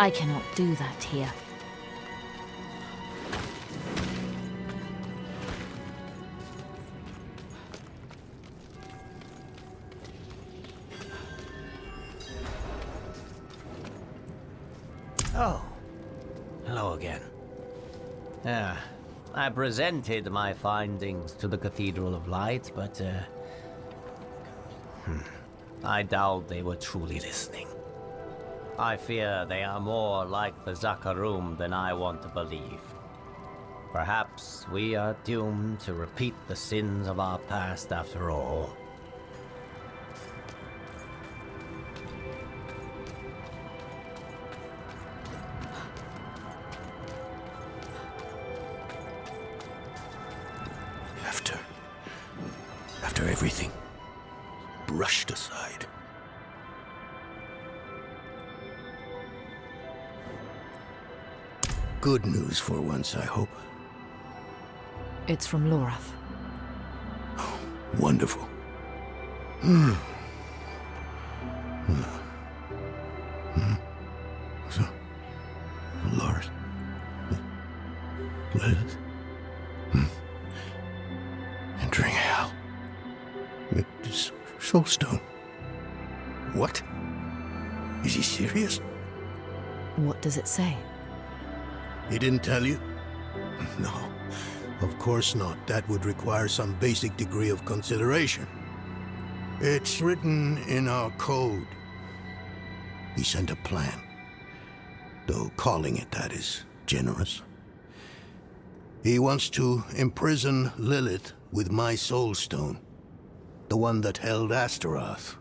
I cannot do that here. Oh, hello again. I presented my findings to the Cathedral of Light, but I doubt they were truly listening. I fear they are more like the Zakarum than I want to believe. Perhaps we are doomed to repeat the sins of our past after all. After everything brushed aside. Good news for once, I hope. It's from Lorath. Oh, wonderful. So, Lord. Lilith. Entering hell. Soulstone. What? Is he serious? What does it say? He didn't tell you? No, of course not. That would require some basic degree of consideration. It's written in our code. He sent a plan. Though calling it that is generous. He wants to imprison Lilith with my Soulstone. The one that held Astaroth.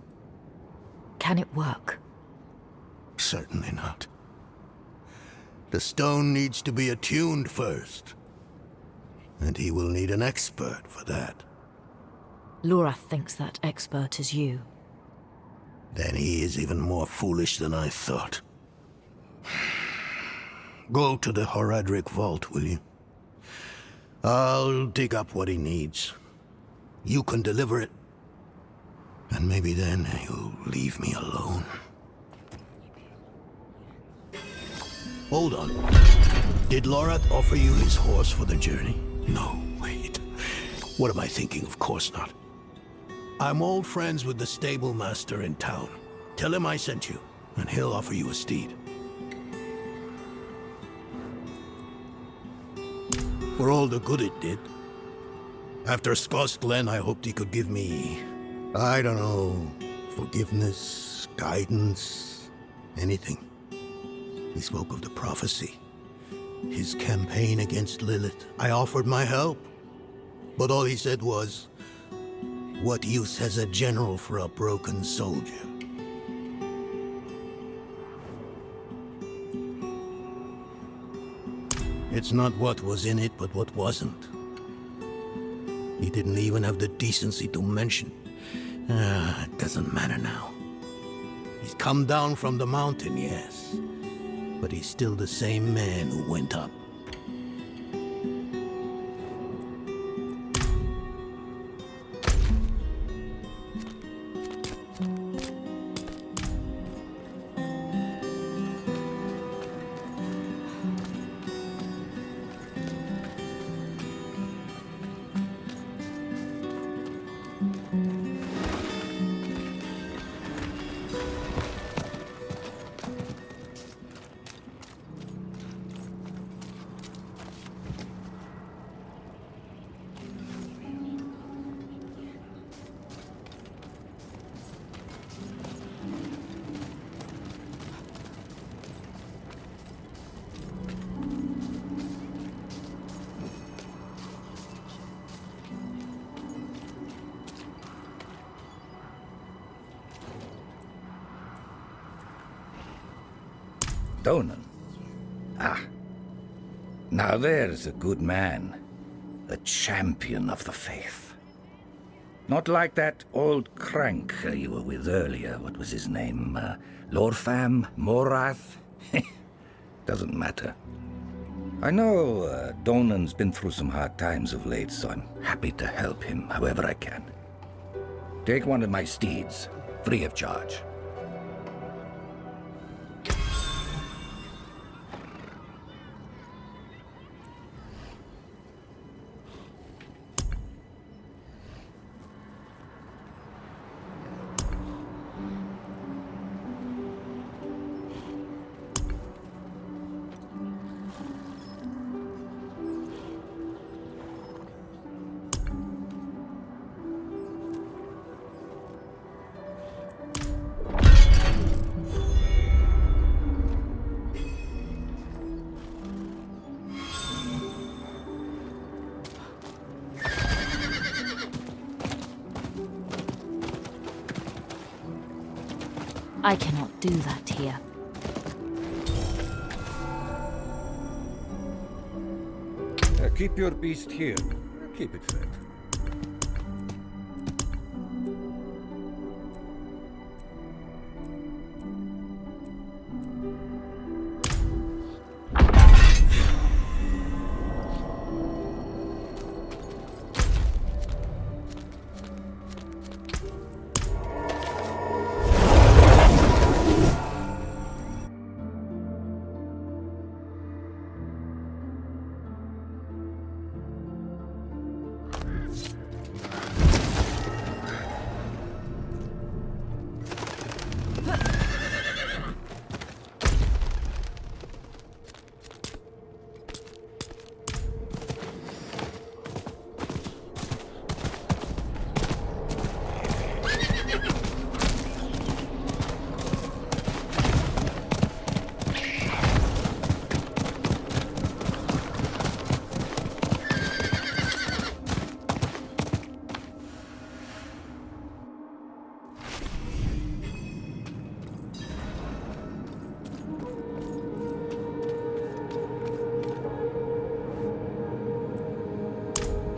Can it work? Certainly not. The stone needs to be attuned first. And he will need an expert for that. Lorath thinks that expert is you. Then he is even more foolish than I thought. Go to the Horadric vault, will you? I'll dig up what he needs. You can deliver it. And maybe then he'll leave me alone. Hold on. Did Lorath offer you his horse for the journey? No, wait. What am I thinking? Of course not. I'm old friends with the stable master in town. Tell him I sent you, and he'll offer you a steed. For all the good it did. After Skost Glen, I hoped he could give me, I don't know, forgiveness, guidance, anything. He spoke of the prophecy, his campaign against Lilith. I offered my help, but all he said was, "What use has a general for a broken soldier?" It's not what was in it, but what wasn't. He didn't even have the decency to mention. It doesn't matter now. He's come down from the mountain, yes. But he's still the same man who went up. Donan. Ah. Now there's a good man. A champion of the faith. Not like that old crank you were with earlier. What was his name? Lorfam? Morath? Doesn't matter. I know Donan's been through some hard times of late, so I'm happy to help him however I can. Take one of my steeds, free of charge. I cannot do that here. Keep your beast here. Keep it fed.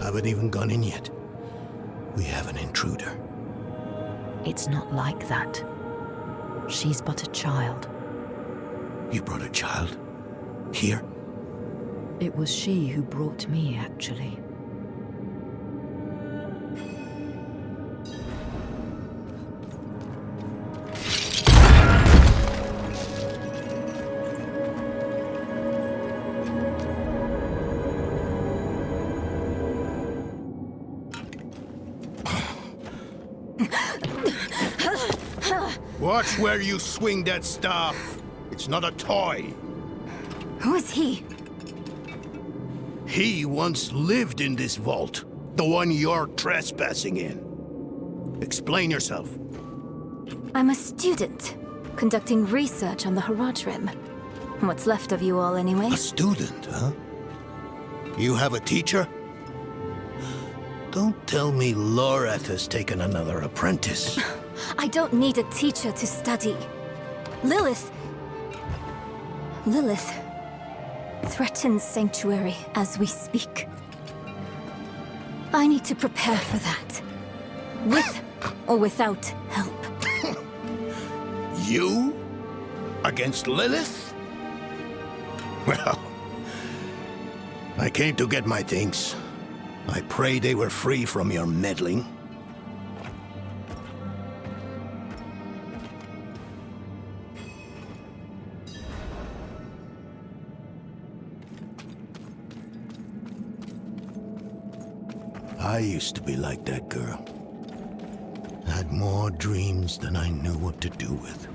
Haven't even gone in yet. We have an intruder. It's not like that. She's but a child. You brought a child? Here? It was she who brought me, actually. Watch where you swing that staff. It's not a toy. Who is he? He once lived in this vault. The one you're trespassing in. Explain yourself. I'm a student, conducting research on the Haraj Rim. What's left of you all, anyway? A student, huh? You have a teacher? Don't tell me Lorath has taken another apprentice. I don't need a teacher to study. Lilith threatens Sanctuary as we speak. I need to prepare for that. With or without help. You? Against Lilith? Well, I came to get my things. I pray they were free from your meddling. I used to be like that girl. Had more dreams than I knew what to do with.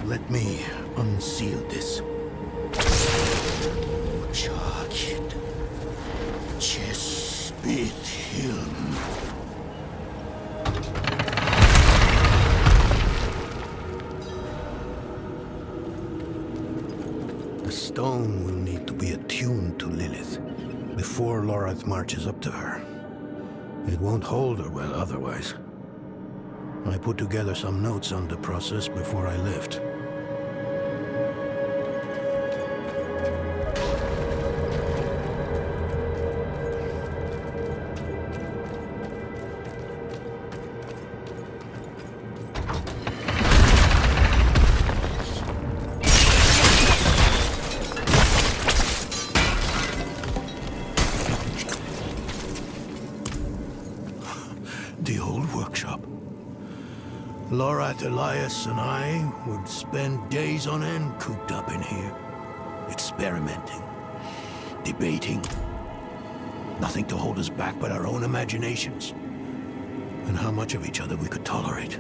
Let me unseal this. Charged. Chespit Hilm. The stone will need to be attuned to Lilith before Lorath marches up to her. It won't hold her well otherwise. I put together some notes on the process before I left. The old workshop. Lorath, Elias, and I would spend days on end cooped up in here. Experimenting. Debating. Nothing to hold us back but our own imaginations. And how much of each other we could tolerate.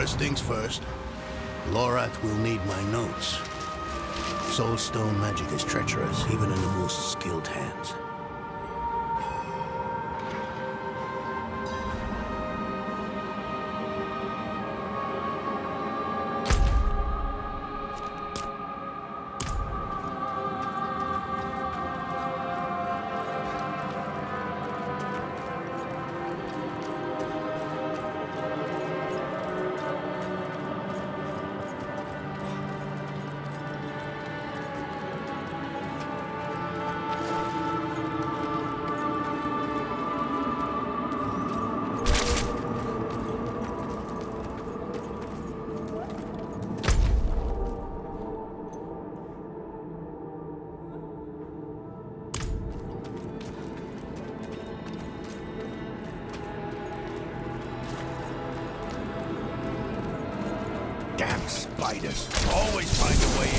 First things first, Lorath will need my notes. Soulstone magic is treacherous, even in the most skilled hands. Damn spiders. Always find a way in.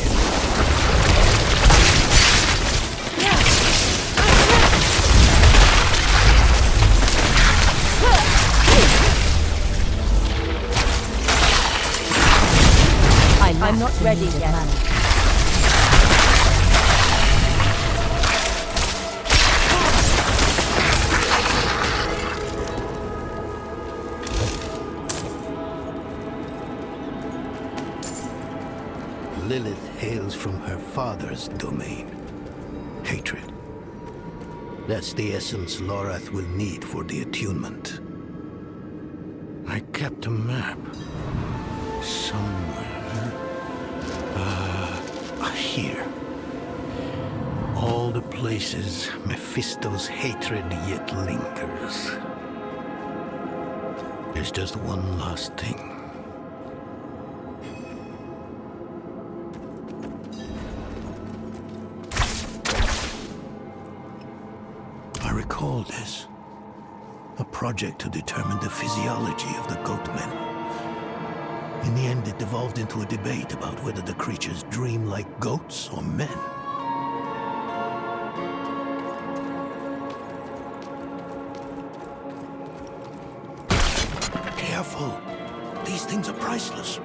I'm not ready yet. Lilith hails from her father's domain. Hatred. That's the essence Lorath will need for the attunement. I kept a map. Somewhere. Here. All the places Mephisto's hatred yet lingers. There's just one last thing. I recall this. A project to determine the physiology of the goatmen. In the end, it devolved into a debate about whether the creatures dream like goats or men. Careful. These things are priceless.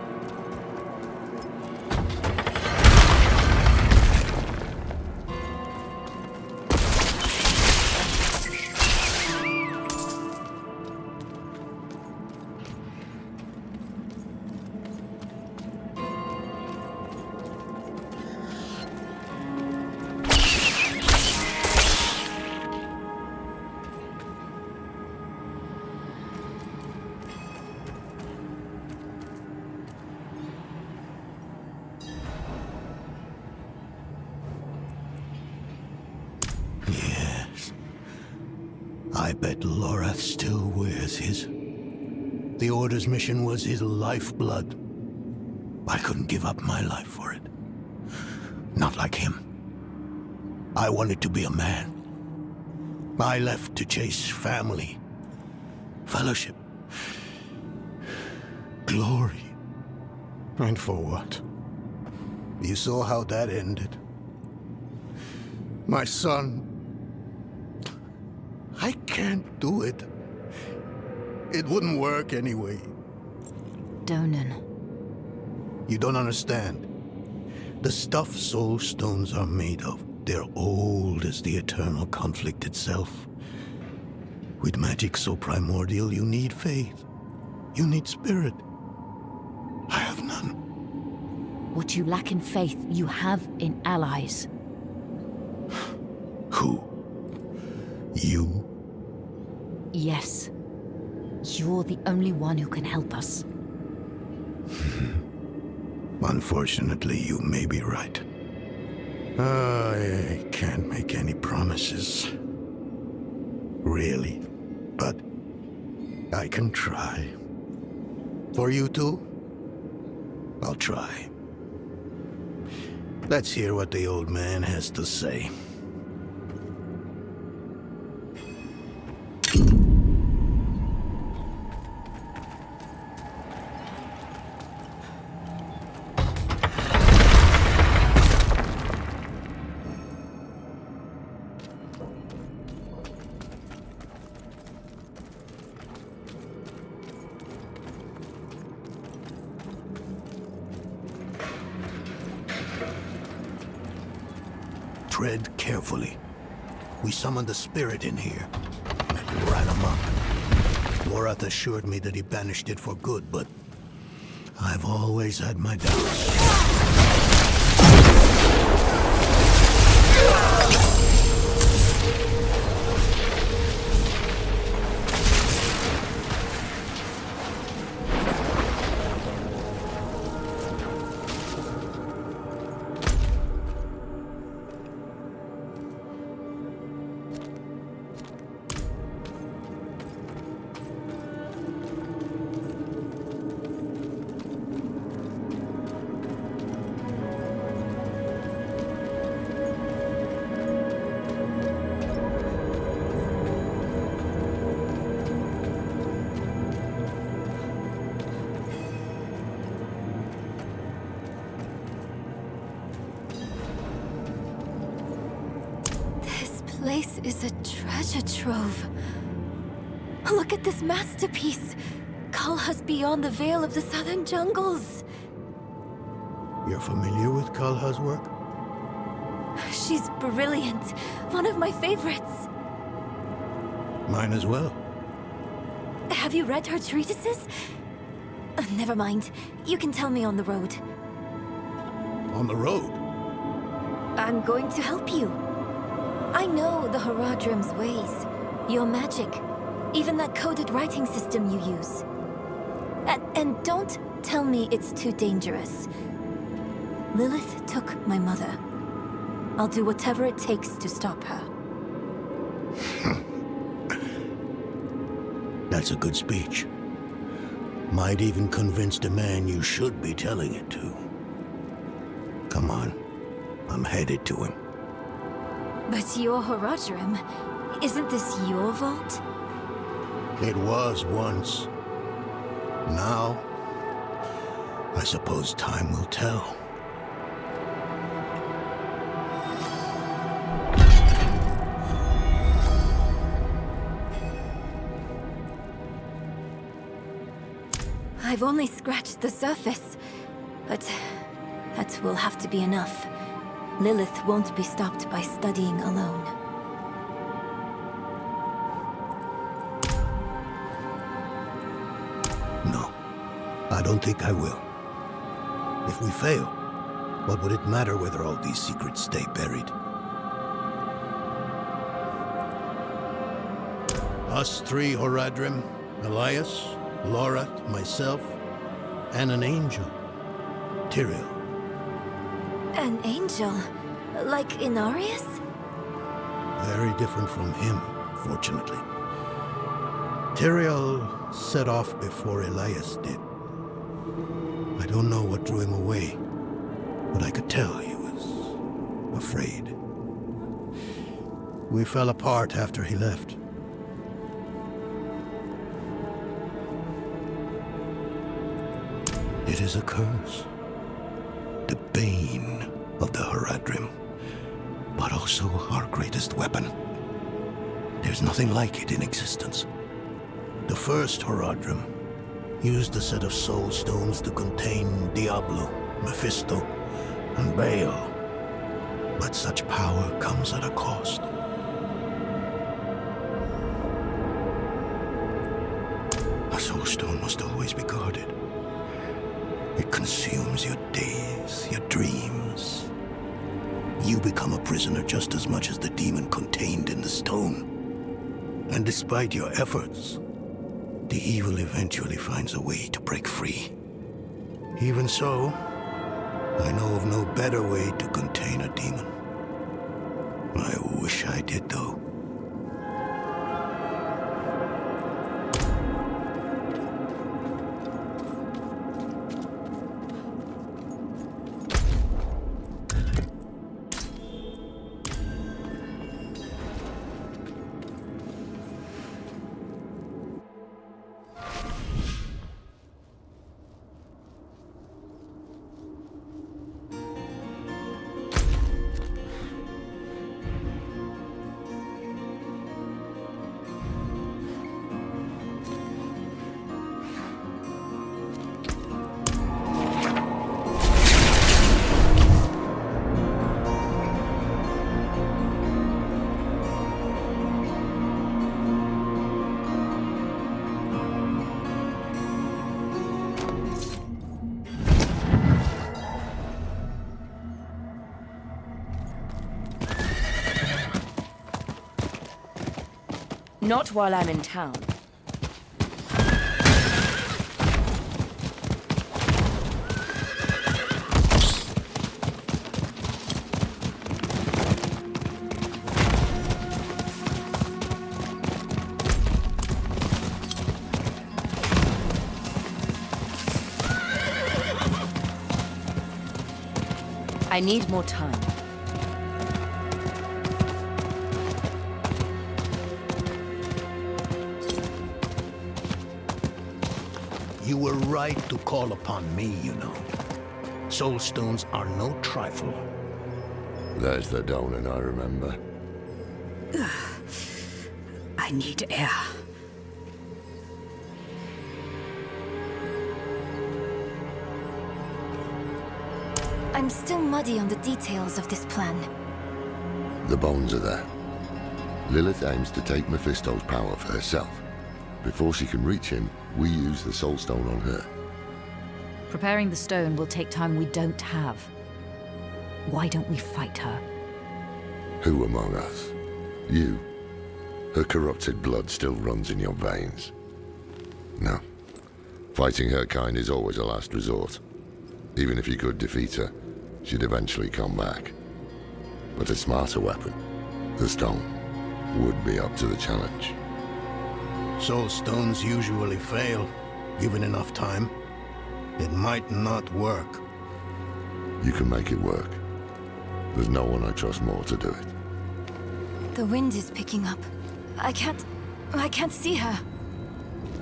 Yes. I bet Lorath still wears his. The Order's mission was his lifeblood. I couldn't give up my life for it. Not like him. I wanted to be a man. I left to chase family, fellowship, glory. And for what? You saw how that ended. My son. I can't do it. It wouldn't work anyway. Donan. You don't understand. The stuff soul stones are made of, they're old as the eternal conflict itself. With magic so primordial, you need faith. You need spirit. I have none. What you lack in faith, you have in allies. Who? You? Yes. You're the only one who can help us. Unfortunately, you may be right. I can't make any promises. Really. But I can try. For you two, I'll try. Let's hear what the old man has to say. tread carefully. We summoned the spirit in here, and it ran amok. Lorath assured me that he banished it for good, but I've always had my doubts. This is a treasure trove. Look at this masterpiece. Kalha's beyond the veil of the southern jungles. You're familiar with Kalha's work? She's brilliant. One of my favorites. Mine as well. Have you read her treatises? Never mind. You can tell me on the road. On the road? I'm going to help you. I know the Horadrim's ways. Your magic. Even that coded writing system you use. And don't tell me it's too dangerous. Lilith took my mother. I'll do whatever it takes to stop her. That's a good speech. Might even convince the man you should be telling it to. Come on. I'm headed to him. But your Horadrim, isn't this your vault? It was once. Now, I suppose time will tell. I've only scratched the surface, but that will have to be enough. Lilith won't be stopped by studying alone. No, I don't think I will. If we fail, what would it matter whether all these secrets stay buried? Us three, Horadrim, Elias, Lorath, myself, and an angel, Tyrael. An angel? Like Inarius? Very different from him, fortunately. Tyrael set off before Elias did. I don't know what drew him away, but I could tell he was afraid. We fell apart after he left. It is a curse. The bane of the Horadrim, but also our greatest weapon. There's nothing like it in existence. The first Horadrim used a set of soul stones to contain Diablo, Mephisto, and Baal. But such power comes at a cost. A soul stone must always be guarded. It consumes your days, your dreams. You become a prisoner just as much as the demon contained in the stone. And despite your efforts, the evil eventually finds a way to break free. Even so, I know of no better way to contain a demon. I wish I did, though. Not while I'm in town. I need more time. You were right to call upon me, you know. Soul stones are no trifle. There's the Donan I remember. I need air. I'm still muddy on the details of this plan. The bones are there. Lilith aims to take Mephisto's power for herself. Before she can reach him, we use the Soul Stone on her. Preparing the stone will take time we don't have. Why don't we fight her? Who among us? You? Her corrupted blood still runs in your veins. No. Fighting her kind is always a last resort. Even if you could defeat her, she'd eventually come back. But a smarter weapon, the stone, would be up to the challenge. Soul stones usually fail, given enough time. It might not work. You can make it work. There's no one I trust more to do it. The wind is picking up. I can't see her.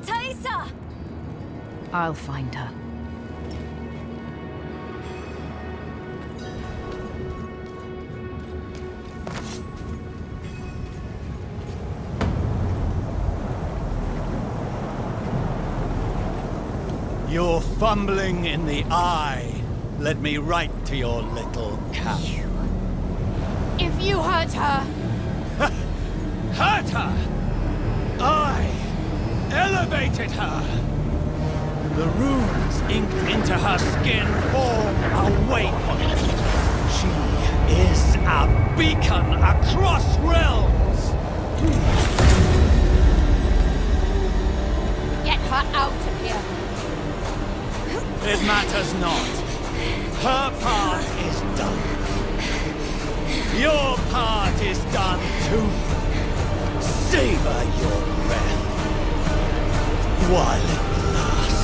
Thaisa! I'll find her. Your fumbling in the eye led me right to your little camp. If you hurt her... Hurt her! I elevated her! The runes inked into her skin form a waypoint. She is a beacon across realms! Get her out of here! It matters not. Her part is done. Your part is done too. Savor your breath while it lasts.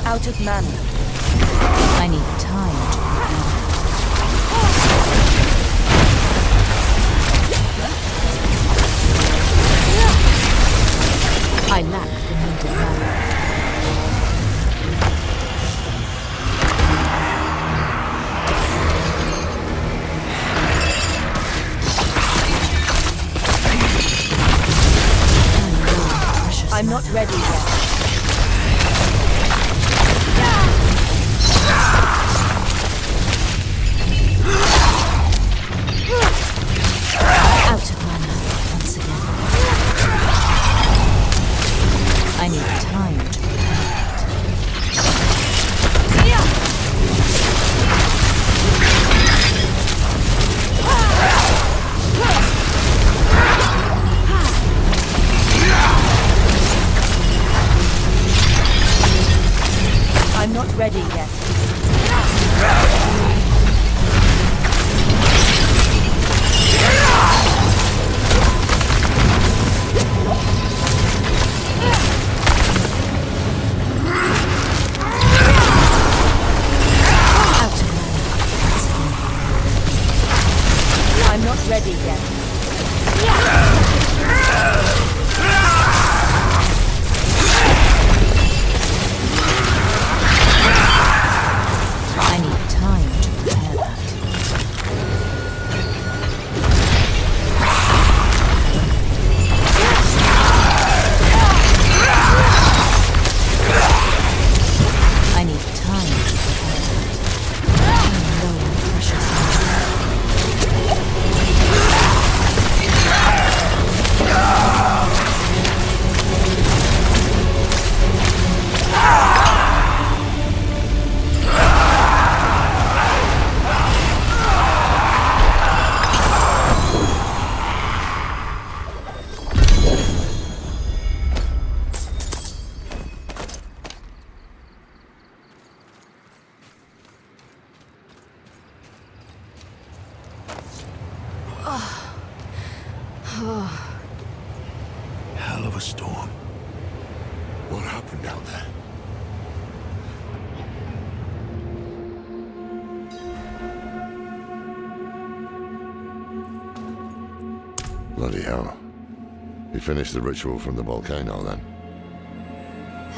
Out of mana. I need time to I lack the needed mana. I'm not ready yet. Out of mana once again. I need time to Hell of a storm. What happened down there? Bloody hell. You finished the ritual from the volcano, then?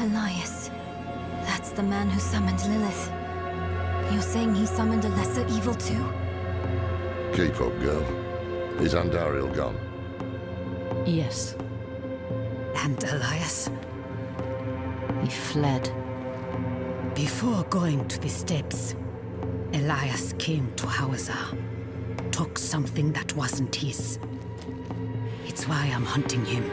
Elias. That's the man who summoned Lilith. You're saying he summoned a lesser evil too? Keep up, girl. Is Andariel gone? Yes, And Elias, he fled. before going to the steps, Elias came to Hawazar, took something that wasn't his. It's why I'm hunting him.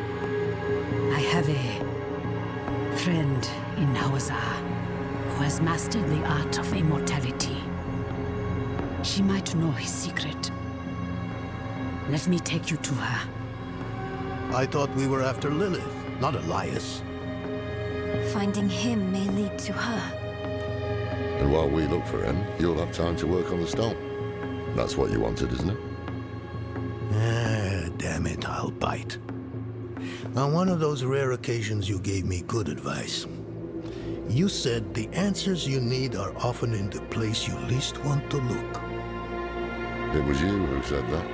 I have a friend in Hawazar who has mastered the art of immortality. She might know his secret. Let me take you to her. I thought we were after Lilith, not Elias. Finding him may lead to her. And while we look for him, you'll have time to work on the stone. That's what you wanted, isn't it? Damn it, I'll bite. On one of those rare occasions you gave me good advice. You said the answers you need are often in the place you least want to look. It was you who said that.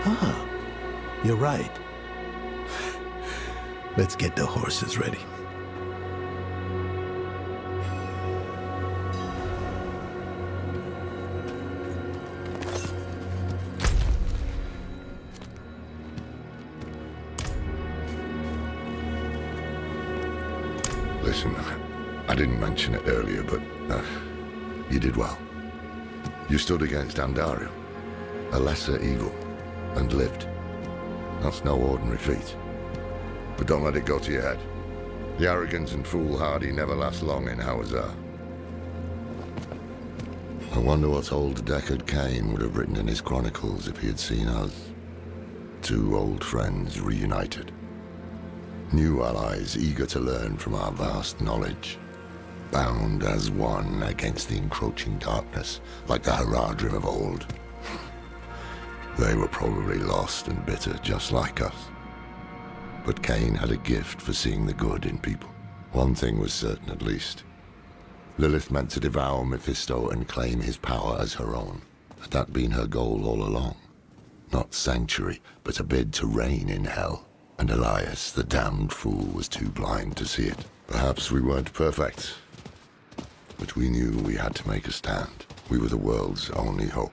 Ah, you're right. Let's get the horses ready. Listen, I didn't mention it earlier, but you did well. You stood against Andariel, a lesser evil, and lived. That's no ordinary feat. But don't let it go to your head. The arrogance and foolhardy never last long in Hawazar. I wonder what old Deckard Cain would have written in his chronicles if he had seen us. Two old friends reunited. New allies eager to learn from our vast knowledge. Bound as one against the encroaching darkness, like the Haradrim of old. They were probably lost and bitter, just like us. But Cain had a gift for seeing the good in people. One thing was certain, at least. Lilith meant to devour Mephisto and claim his power as her own. Had that been her goal all along? Not sanctuary, but a bid to reign in hell. And Elias, the damned fool, was too blind to see it. Perhaps we weren't perfect, but we knew we had to make a stand. We were the world's only hope.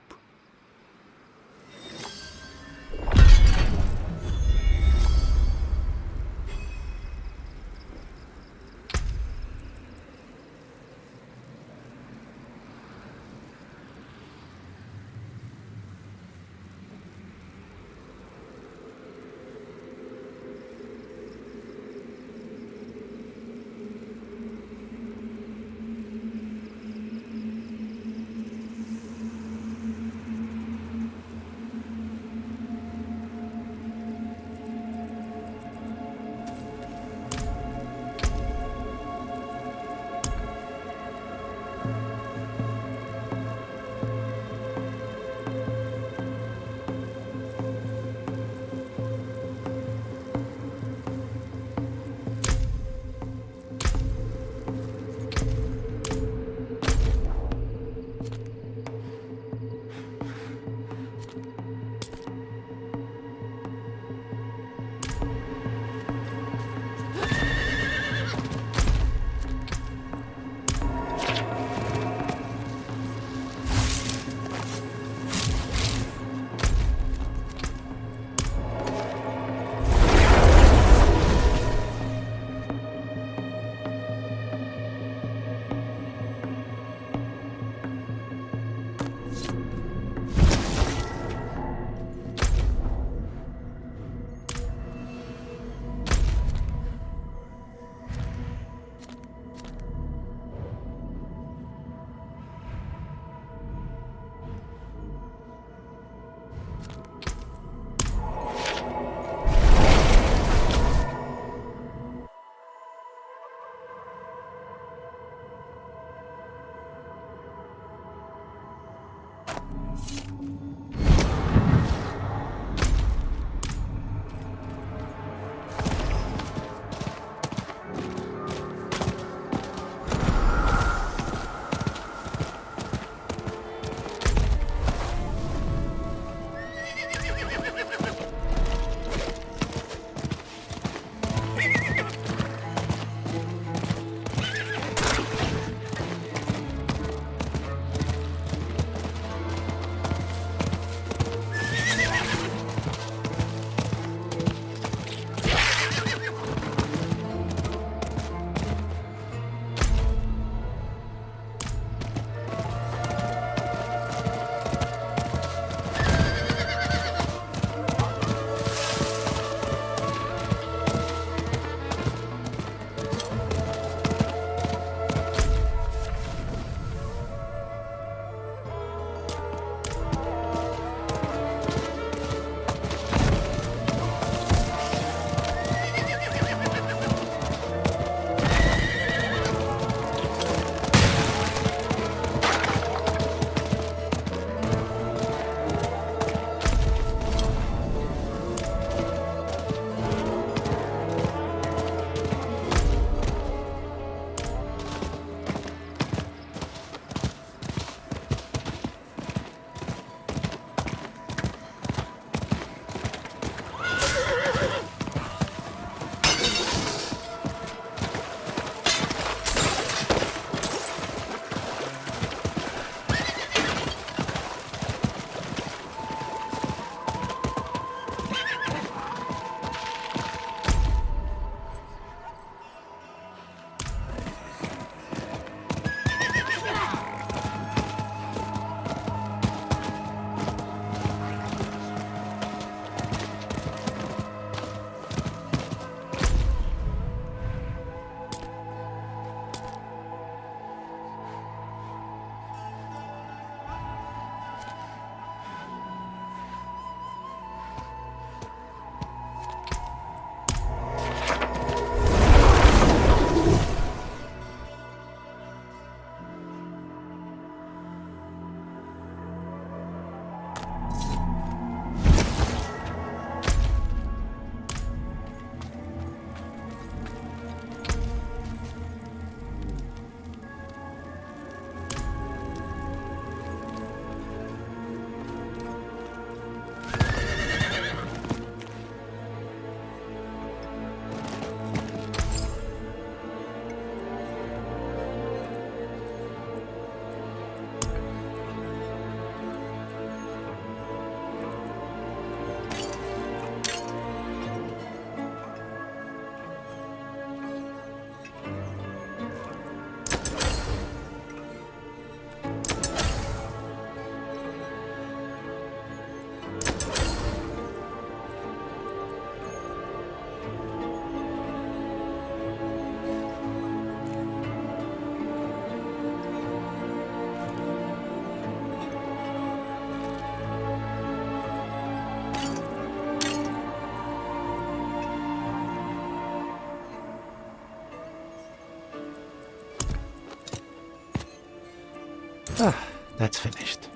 That's finished.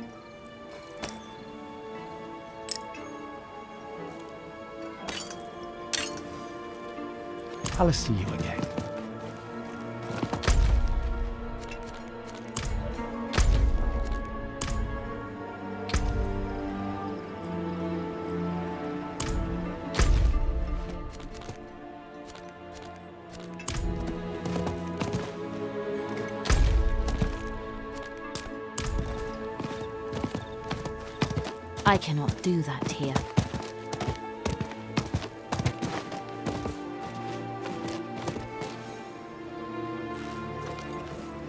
I'll see you again. I cannot do that here.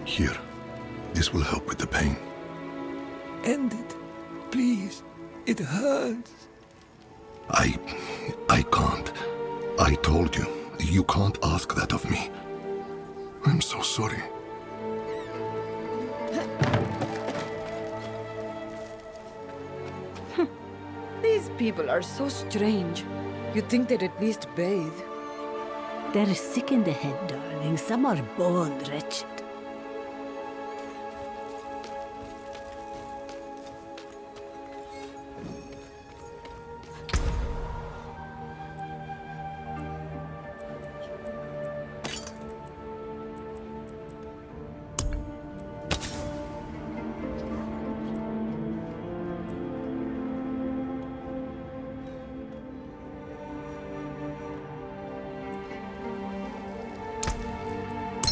Here. This will help with the pain. End it. Please. It hurts. I can't. I told you. You can't ask that of me. I'm so sorry. These people are so strange. You'd think they'd at least bathe. They're sick in the head, darling. Some are bone wretched.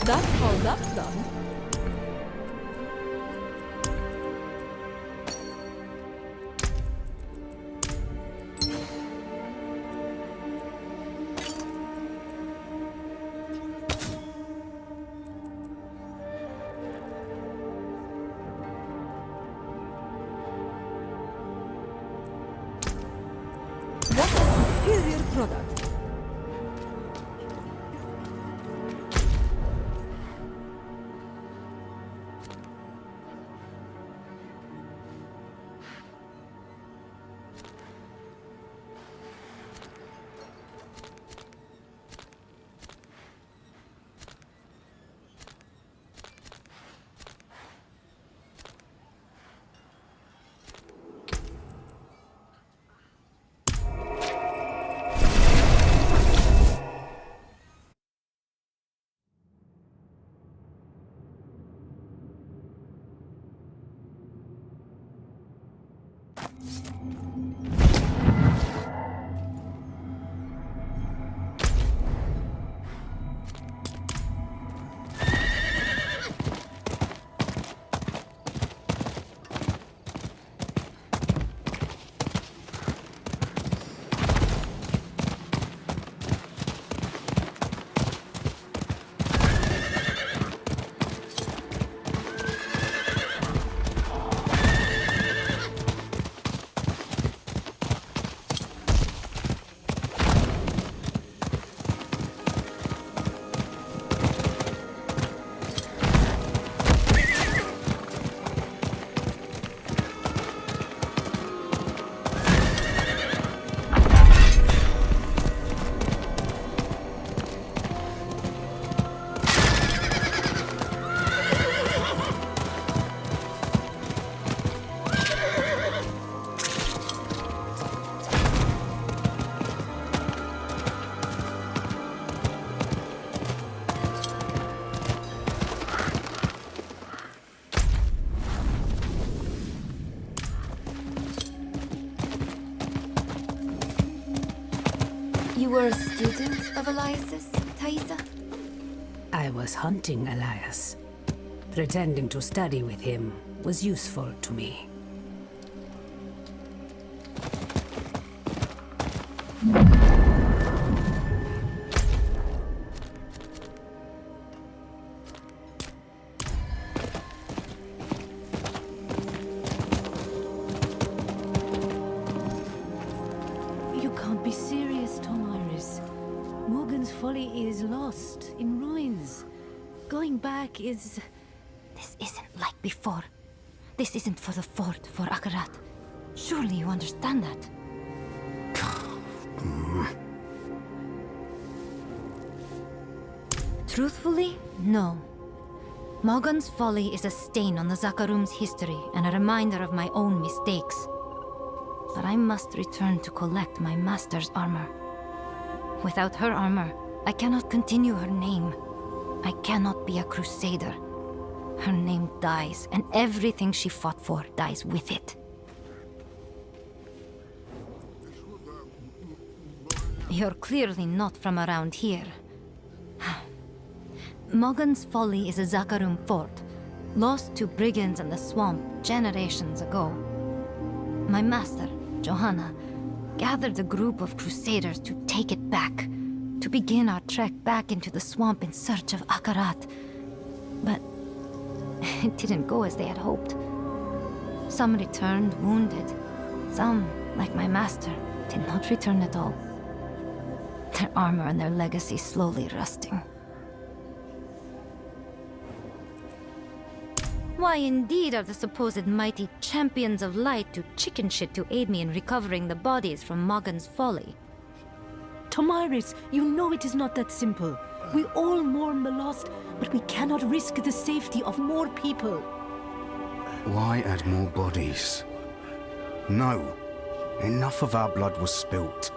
That's how that's done. What a superior product. You were a student of Elias's, Thaisa? I was hunting Elias. Pretending to study with him was useful to me. You can't be serious, Tomaris. Morgan's Folly is lost, in ruins. Going back is... This isn't like before. This isn't for the fort, for Akarat. Surely you understand that. Truthfully, no. Morgan's folly is a stain on the Zakarum's history and a reminder of my own mistakes. But I must return to collect my master's armor. Without her armor, I cannot continue her name. I cannot be a crusader. Her name dies, and everything she fought for dies with it. You're clearly not from around here. Morgan's Folly is a Zakarum fort, lost to brigands in the swamp generations ago. My master, Johanna, gathered a group of crusaders to take it back, to begin our trek back into the swamp in search of Akarat. But it didn't go as they had hoped. Some returned wounded. Some, like my master, did not return at all. Their armor and their legacy slowly rusting. Why indeed are the supposed mighty champions of light to chicken shit to aid me in recovering the bodies from Morgan's Folly? Tomiris, you know it is not that simple. We all mourn the lost, but we cannot risk the safety of more people. Why add more bodies? No. Enough of our blood was spilt.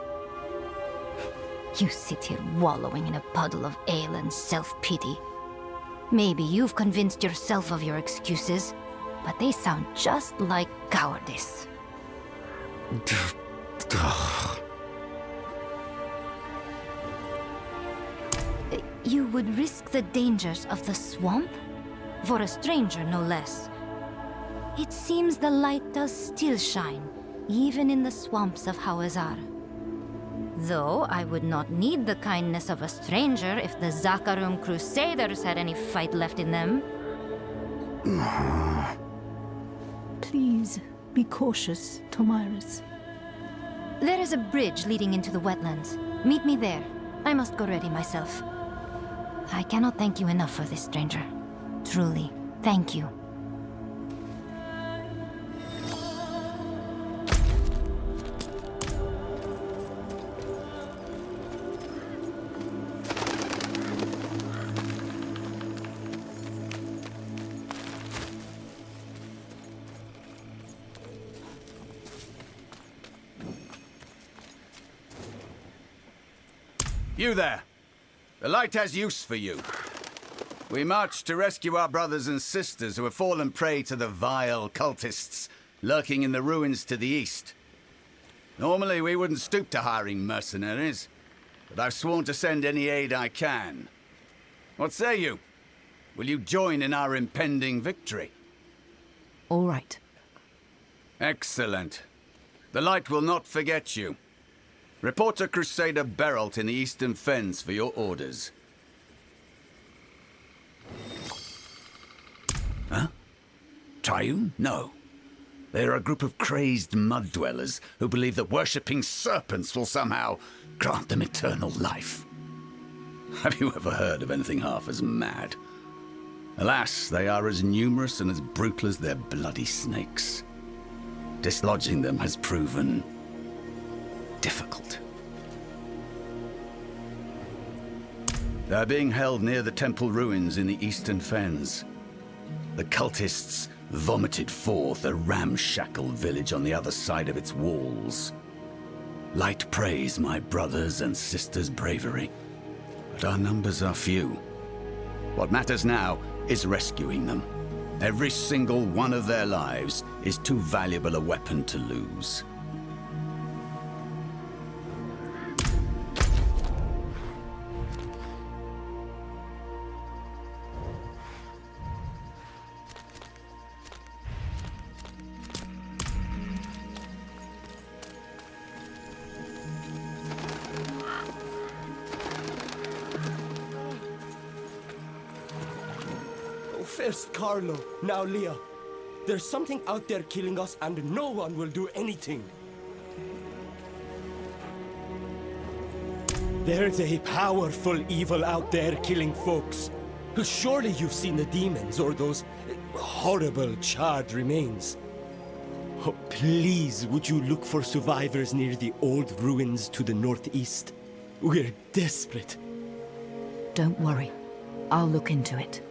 You sit here wallowing in a puddle of ale and self-pity. Maybe you've convinced yourself of your excuses, but they sound just like cowardice. You would risk the dangers of the swamp? For a stranger, no less. It seems the light does still shine, even in the swamps of Hawazar. Though I would not need the kindness of a stranger if the Zakarum Crusaders had any fight left in them. Please, be cautious, Tomiris. There is a bridge leading into the wetlands. Meet me there. I must go ready myself. I cannot thank you enough for this, stranger. Truly, thank you. You there! The light has use for you. We marched to rescue our brothers and sisters who have fallen prey to the vile cultists lurking in the ruins to the east. Normally, we wouldn't stoop to hiring mercenaries, but I've sworn to send any aid I can. What say you? Will you join in our impending victory? All right. Excellent. The light will not forget you. Report to Crusader Beralt in the Eastern Fens for your orders. Huh? Triune? No. They're a group of crazed mud-dwellers who believe that worshipping serpents will somehow grant them eternal life. Have you ever heard of anything half as mad? Alas, they are as numerous and as brutal as their bloody snakes. Dislodging them has proven difficult. They're being held near the temple ruins in the Eastern Fens. The cultists vomited forth a ramshackle village on the other side of its walls. Light praise my brothers and sisters' bravery, but our numbers are few. What matters now is rescuing them. Every single one of their lives is too valuable a weapon to lose. First Carlo, now Leah. There's something out there killing us and no one will do anything. There's a powerful evil out there killing folks. Surely you've seen the demons or those horrible charred remains. Oh, please, would you look for survivors near the old ruins to the northeast? We're desperate. Don't worry. I'll look into it.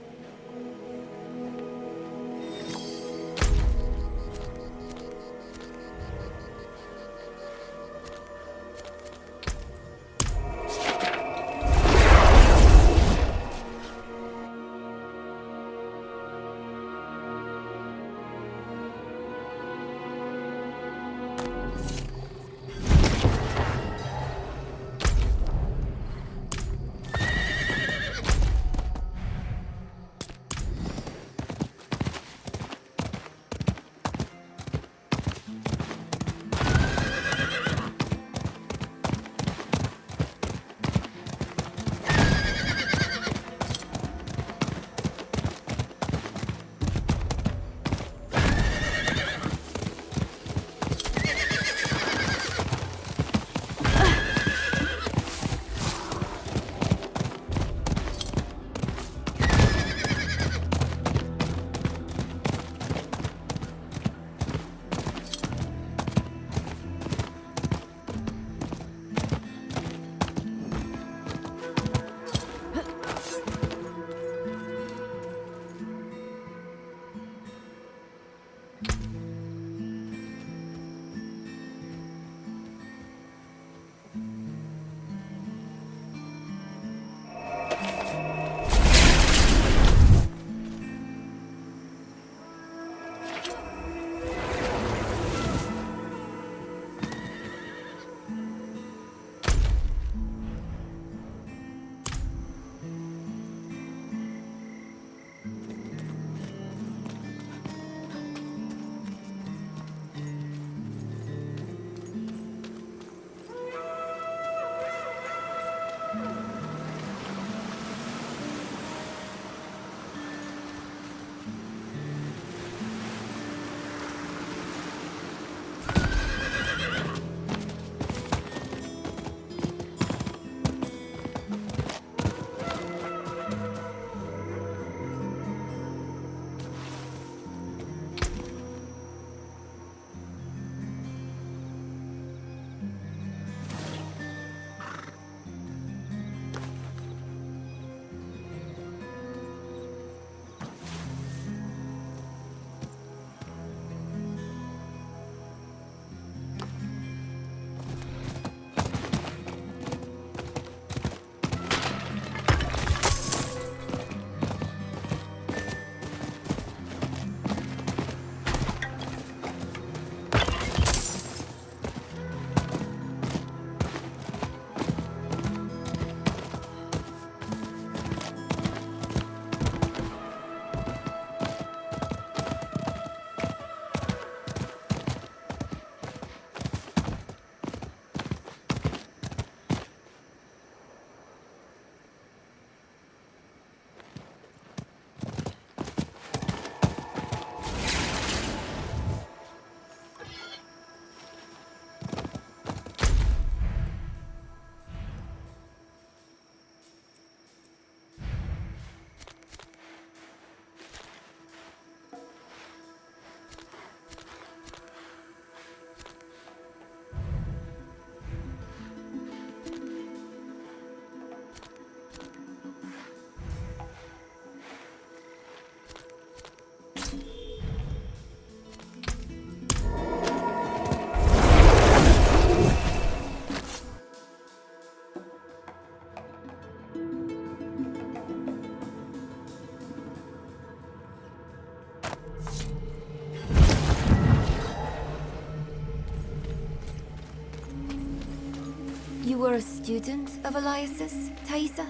a student of Elias's, Thaisa?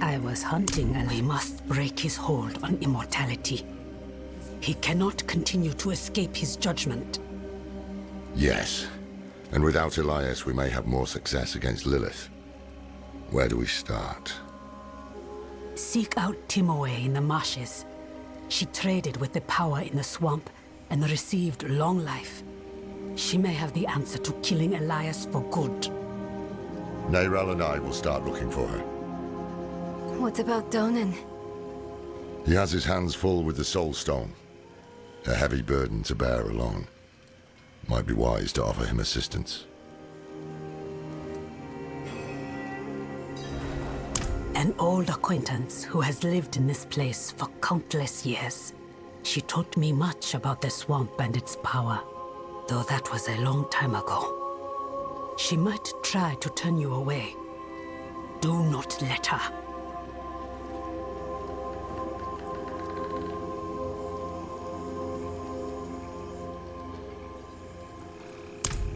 I was hunting, and we must break his hold on immortality. He cannot continue to escape his judgment. Yes. And without Elias, we may have more success against Lilith. Where do we start? Seek out Timoe in the marshes. She traded with the power in the swamp and received long life. She may have the answer to killing Elias for good. Neyrel and I will start looking for her. What about Donan? He has his hands full with the Soul Stone. A heavy burden to bear alone. Might be wise to offer him assistance. An old acquaintance who has lived in this place for countless years. She taught me much about the swamp and its power, though that was a long time ago. She might try to turn you away. Do not let her.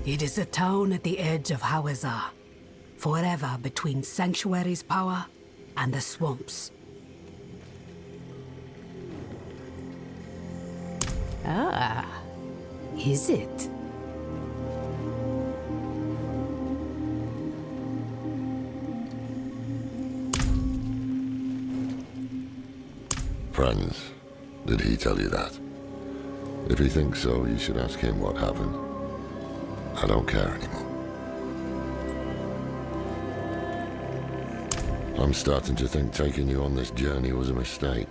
It is a town at the edge of Hawazar, forever between Sanctuary's power and the swamps. Ah, is it? Friends, did he tell you that? If he thinks so, you should ask him what happened. I don't care anymore. I'm starting to think taking you on this journey was a mistake.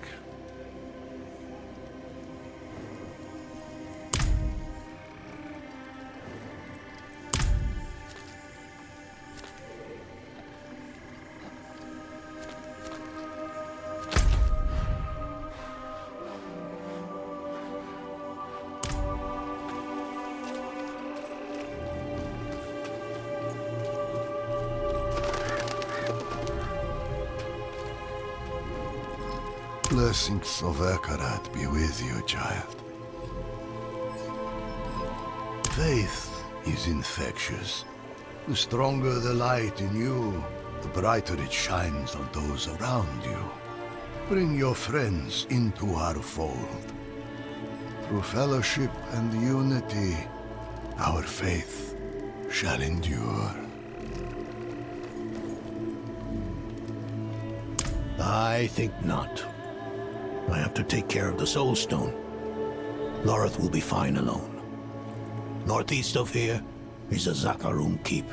Blessings of Ekarat be with you, child. Faith is infectious. The stronger the light in you, the brighter it shines on those around you. Bring your friends into our fold. Through fellowship and unity, our faith shall endure. I think not. I have to take care of the Soul Stone. Lorith will be fine alone. Northeast of here is a Zakarum keep.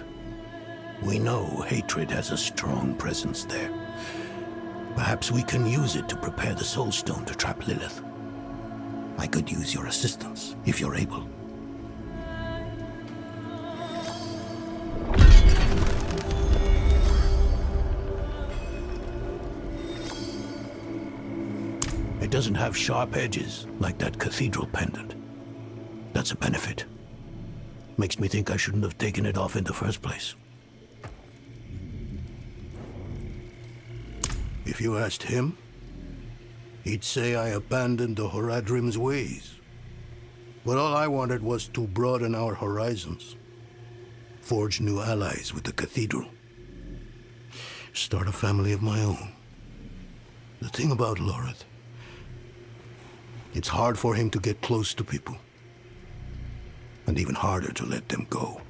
We know hatred has a strong presence there. Perhaps we can use it to prepare the Soul Stone to trap Lilith. I could use your assistance, if you're able. It doesn't have sharp edges like that cathedral pendant. That's a benefit. Makes me think I shouldn't have taken it off in the first place. If you asked him, he'd say I abandoned the Horadrim's ways. But all I wanted was to broaden our horizons. Forge new allies with the cathedral. Start a family of my own. The thing about Lorith, it's hard for him to get close to people. And even harder to let them go.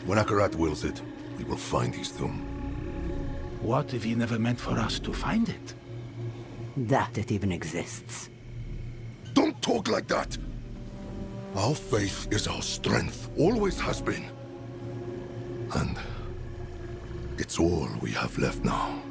When Akarat wills it, we will find his tomb. What if he never meant for us to find it? That it even exists. Don't talk like that! Our faith is our strength, always has been. And it's all we have left now.